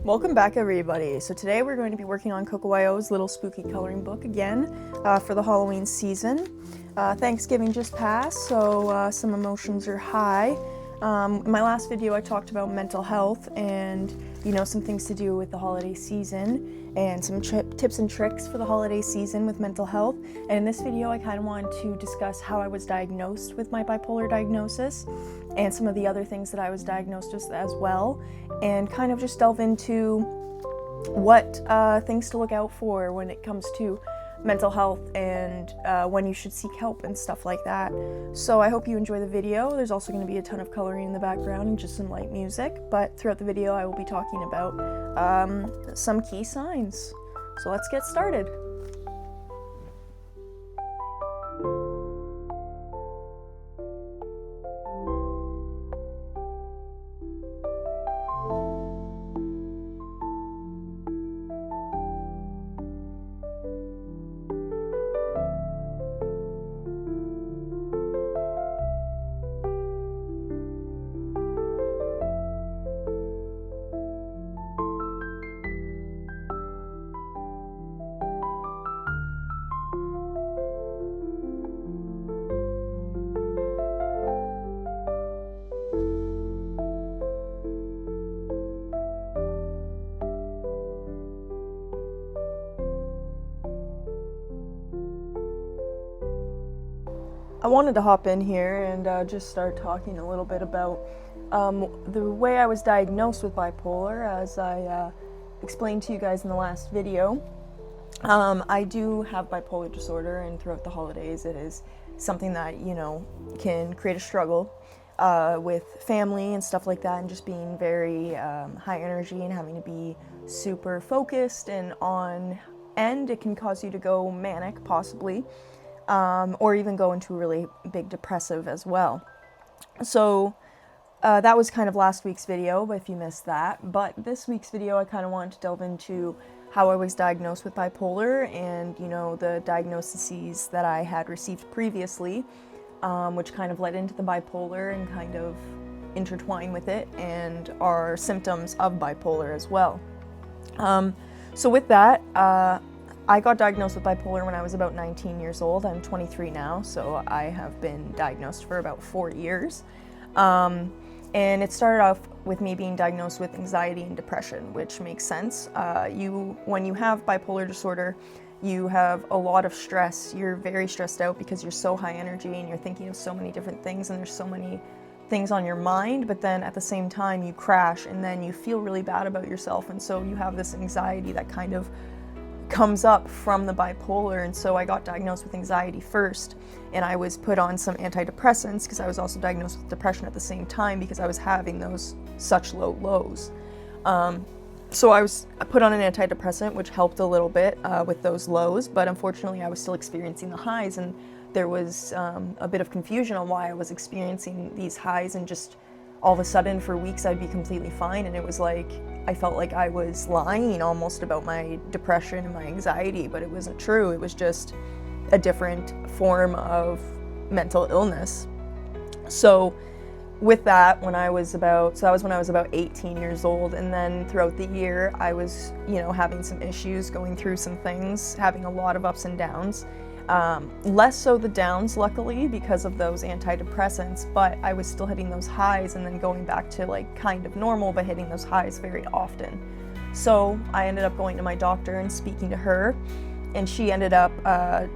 Welcome back, everybody. So today we're going to be working on CocoWyo's little spooky coloring book again for the Halloween season. Thanksgiving just passed, so some emotions are high. In my last video I talked about mental health and, you know, some things to do with the holiday season and some tips and tricks for the holiday season with mental health. And in this video I kind of wanted to discuss how I was diagnosed with my bipolar diagnosis and some of the other things that I was diagnosed with as well, and kind of just delve into what things to look out for when it comes to mental health and when you should seek help and stuff like that. So I hope you enjoy the video. There's also going to be a ton of coloring in the background and just some light music, but throughout the video I will be talking about some key signs. So let's get started. I wanted to hop in here and just start talking a little bit about the way I was diagnosed with bipolar, as I explained to you guys in the last video. I do have bipolar disorder, and throughout the holidays it is something that, you know, can create a struggle with family and stuff like that, and just being very high energy and having to be super focused and on end. It can cause you to go manic, possibly. Or even go into a really big depressive as well. So that was kind of last week's video, but if you missed that. But this week's video I kind of wanted to delve into how I was diagnosed with bipolar and, you know, the diagnoses that I had received previously, which kind of led into the bipolar and kind of intertwine with it, and are symptoms of bipolar as well. So with that, I got diagnosed with bipolar when I was about 19 years old. I'm 23 now, so I have been diagnosed for about 4 years. And it started off with me being diagnosed with anxiety and depression, which makes sense. When you have bipolar disorder, you have a lot of stress. You're very stressed out because you're so high energy and you're thinking of so many different things, and there's so many things on your mind, but then at the same time you crash and then you feel really bad about yourself, and so you have this anxiety that kind of comes up from the bipolar. And so I got diagnosed with anxiety first, and I was put on some antidepressants because I was also diagnosed with depression at the same time because I was having those such low lows. So I was put on an antidepressant, which helped a little bit with those lows, but unfortunately I was still experiencing the highs, and there was a bit of confusion on why I was experiencing these highs, and just all of a sudden for weeks I'd be completely fine, and it was like I felt like I was lying almost about my depression and my anxiety, but it wasn't true. It was just a different form of mental illness. So with that, that was when I was about 18 years old, and then throughout the year I was, you know, having some issues, going through some things, having a lot of ups and downs. Less so the downs, luckily, because of those antidepressants, but I was still hitting those highs and then going back to like kind of normal, but hitting those highs very often. So I ended up going to my doctor and speaking to her, and she ended up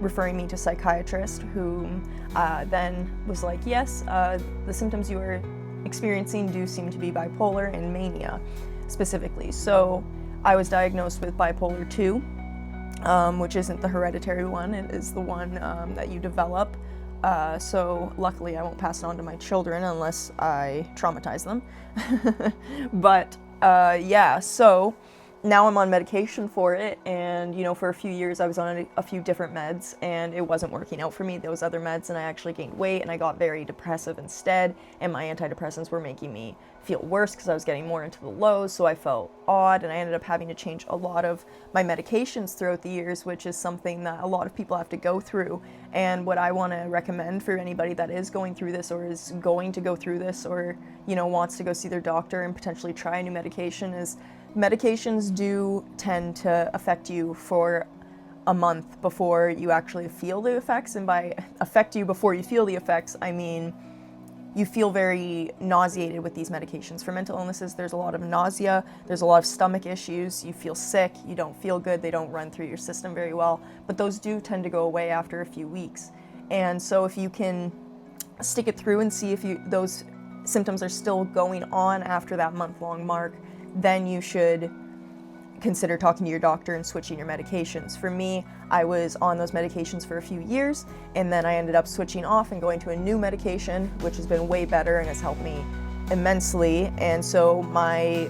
referring me to a psychiatrist, who then was like, yes, the symptoms you are experiencing do seem to be bipolar and mania specifically. So I was diagnosed with bipolar 2. Which isn't the hereditary one, it is the one that you develop. So luckily I won't pass it on to my children unless I traumatize them. But yeah, so now I'm on medication for it, and you know, for a few years I was on a few different meds and it wasn't working out for me, those other meds, and I actually gained weight and I got very depressive instead, and my antidepressants were making me feel worse because I was getting more into the lows, so I felt odd, and I ended up having to change a lot of my medications throughout the years, which is something that a lot of people have to go through. And what I want to recommend for anybody that is going through this or is going to go through this, or you know, wants to go see their doctor and potentially try a new medication, is medications do tend to affect you for a month before you actually feel the effects. And by affect you before you feel the effects, I mean you feel very nauseated with these medications. For mental illnesses, there's a lot of nausea, there's a lot of stomach issues, you feel sick, you don't feel good, they don't run through your system very well, but those do tend to go away after a few weeks. And so if you can stick it through and see if those symptoms are still going on after that month-long mark, then you should consider talking to your doctor and switching your medications. For me, I was on those medications for a few years, and then I ended up switching off and going to a new medication, which has been way better and has helped me immensely. And so my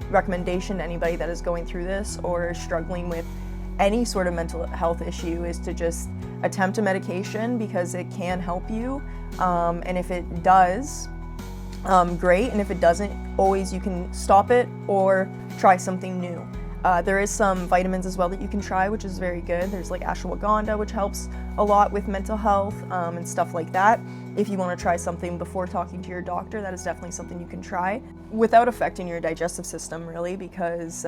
recommendation to anybody that is going through this or struggling with any sort of mental health issue is to just attempt a medication, because it can help you. And if it does, great, and if it doesn't, always you can stop it or try something new. There is some vitamins as well that you can try, which is very good. There's like ashwagandha, which helps a lot with mental health, and stuff like that. If you want to try something before talking to your doctor, that is definitely something you can try without affecting your digestive system, really, because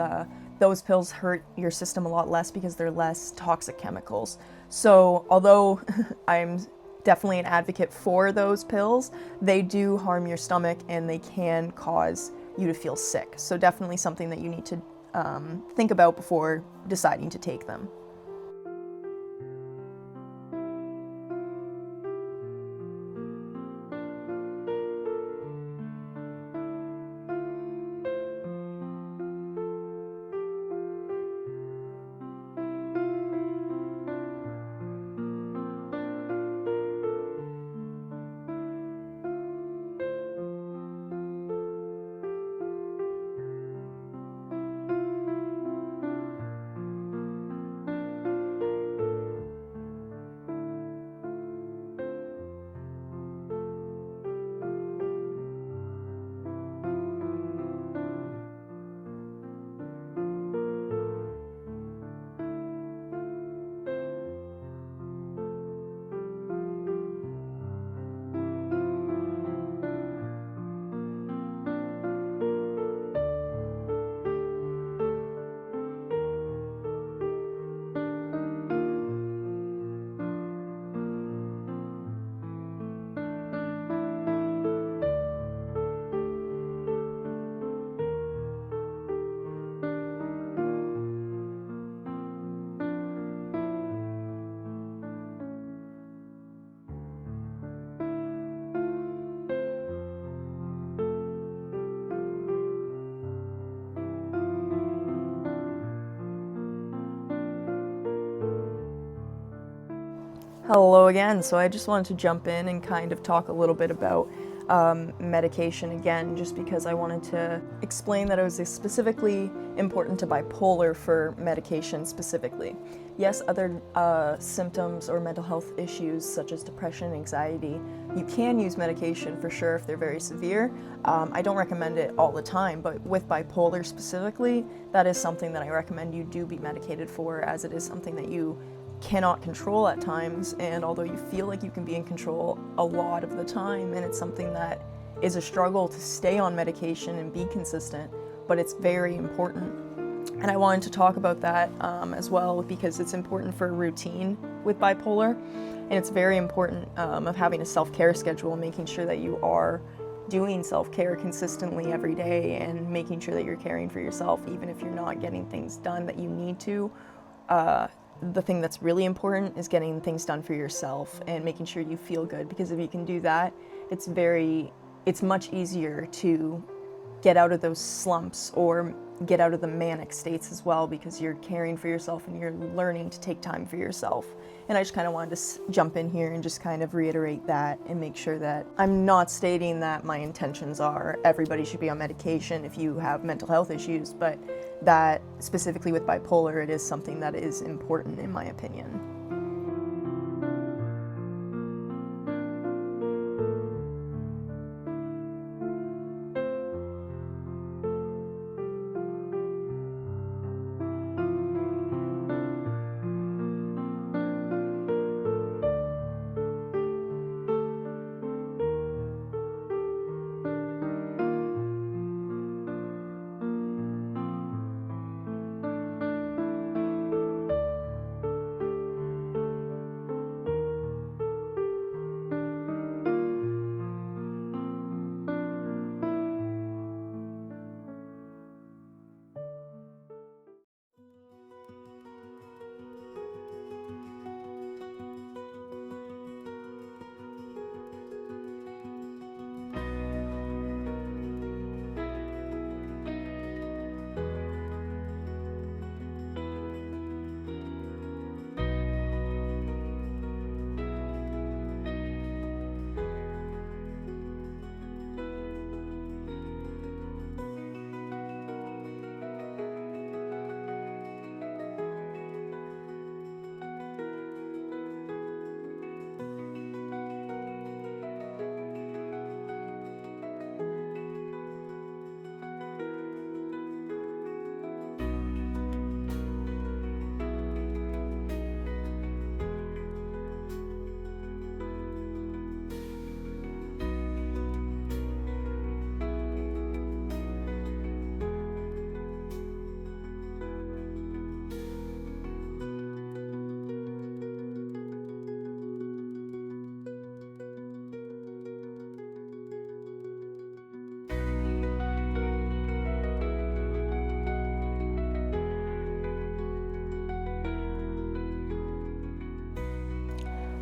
those pills hurt your system a lot less because they're less toxic chemicals. So although I'm definitely an advocate for those pills, they do harm your stomach and they can cause you to feel sick. So definitely something that you need to think about before deciding to take them. Hello again. So I just wanted to jump in and kind of talk a little bit about medication again, just because I wanted to explain that it was specifically important to bipolar for medication specifically. Yes, other symptoms or mental health issues such as depression, anxiety, you can use medication for sure if they're very severe. I don't recommend it all the time, but with bipolar specifically, that is something that I recommend you do be medicated for, as it is something that you cannot control at times, and although you feel like you can be in control a lot of the time, and it's something that is a struggle to stay on medication and be consistent, but it's very important. And I wanted to talk about that as well, because it's important for a routine with bipolar, and it's very important of having a self-care schedule, making sure that you are doing self-care consistently every day and making sure that you're caring for yourself even if you're not getting things done that you need to. The thing that's really important is getting things done for yourself and making sure you feel good, because if you can do that, it's much easier to get out of those slumps or get out of the manic states as well, because you're caring for yourself and you're learning to take time for yourself. And I just kind of wanted to jump in here and just kind of reiterate that and make sure that I'm not stating that my intentions are everybody should be on medication if you have mental health issues, but that specifically with bipolar, it is something that is important in my opinion.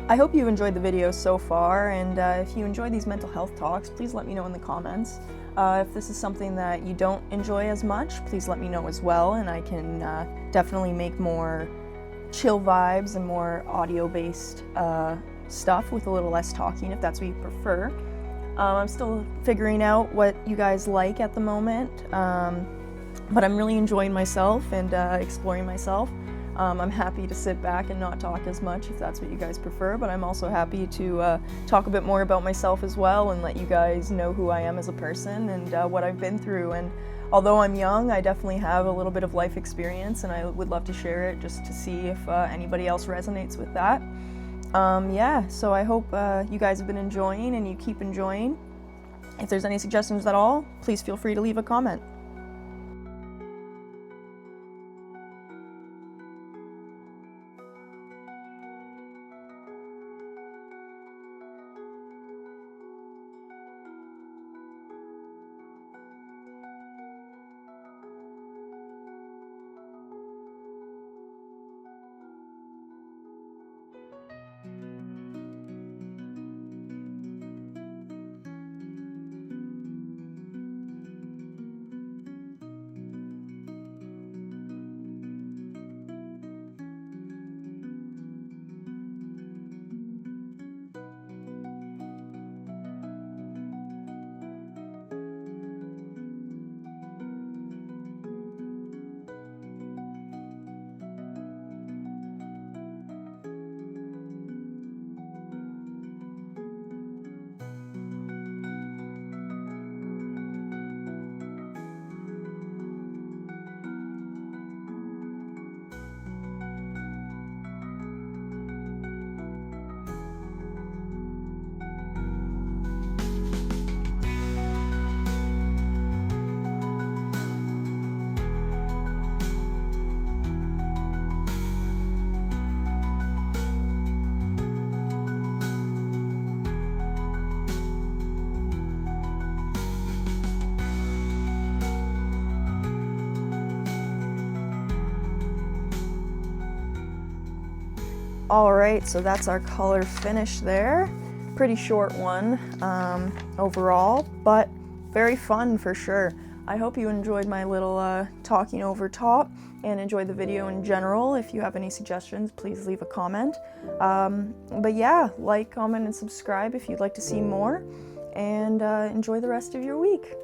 I hope you've enjoyed the video so far, and if you enjoy these mental health talks, please let me know in the comments. If this is something that you don't enjoy as much, please let me know as well, and I can definitely make more chill vibes and more audio-based stuff with a little less talking, if that's what you prefer. I'm still figuring out what you guys like at the moment, but I'm really enjoying myself and exploring myself. I'm happy to sit back and not talk as much if that's what you guys prefer, but I'm also happy to talk a bit more about myself as well and let you guys know who I am as a person and what I've been through. And although I'm young, I definitely have a little bit of life experience, and I would love to share it just to see if anybody else resonates with that. Yeah, so I hope you guys have been enjoying and you keep enjoying. If there's any suggestions at all, please feel free to leave a comment. Alright, so that's our color finish there. Pretty short one overall, but very fun for sure. I hope you enjoyed my little talking over top and enjoyed the video in general. If you have any suggestions, please leave a comment. But yeah, like, comment, and subscribe if you'd like to see more, and enjoy the rest of your week.